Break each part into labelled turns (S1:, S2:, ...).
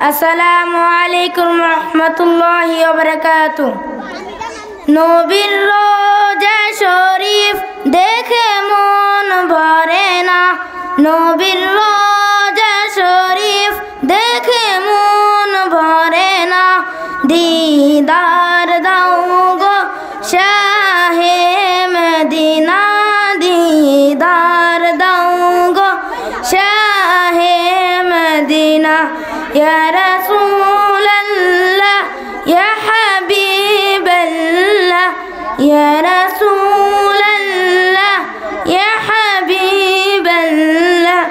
S1: আসসালামু আলাইকুম রহমতুল্লাহি ওয়া বারাকাতুহু। নবীর রোজা শরীফ দেখে মন ভরে না, নবীর রোজা শরীফ দেখে মন ভরে না। দিদার দাও গো শাহে মদিনা, দিদার দাও গো শাহে মদিনা। ইয়া রাসূলাল্লাহ ইয়া হাবিবাল্লাহ, ইয়া রাসূলাল্লাহ ইয়া হাবিবাল্লাহ,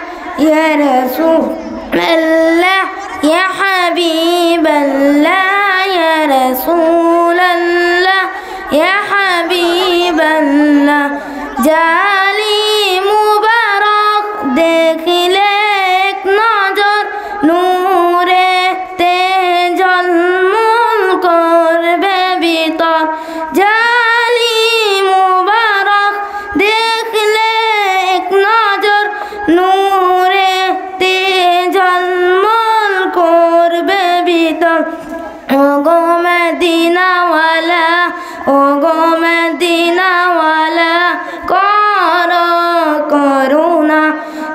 S1: ইয়া রাসূলাল্লাহ ইয়া হাবিবাল্লাহ, ইয়া রাসূলাল্লাহ ইয়া হাবিবাল্লাহ। জালি মুবারক দেখিলে এক নজর, নূরে তে ঝলমল করবে ভিতর। জালি মুবারক দেখলে এক নজর, নূরে তে ঝলমল করবে ভিতর। ওগো মদিনাওয়ালা, ওগো মদিনাওয়ালা করো করুণা।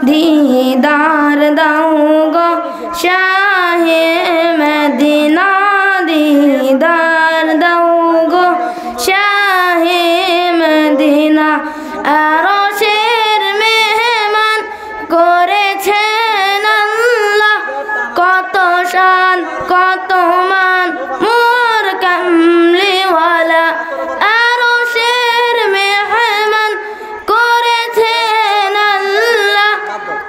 S1: দিদার দাও গো শাহে মদিনা, দিদার দাও গো শাহে মদিনা। আরশের মেহমান করেছেন আল্লাহ, কত শান কত মান মোর কামলিওয়ালা। আরশের মেহমান করেছেন আল্লাহ,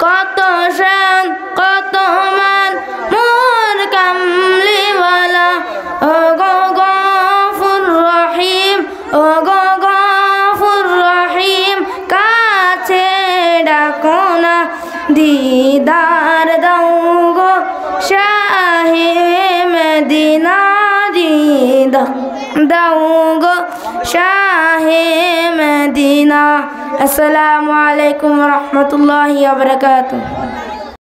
S1: কত শান কত মান মোর কামলিওয়ালা। ওগো গফুর রহিম, ওগো গফুর রহিম কাছে ডাকো না। দিদার দাও গো শাহে মদিনা, দিদার দাও গো শাহে মদিনা। আসসালামু আলাইকুম রহমতুল্লাহি ওয়া বারাকাতুহু।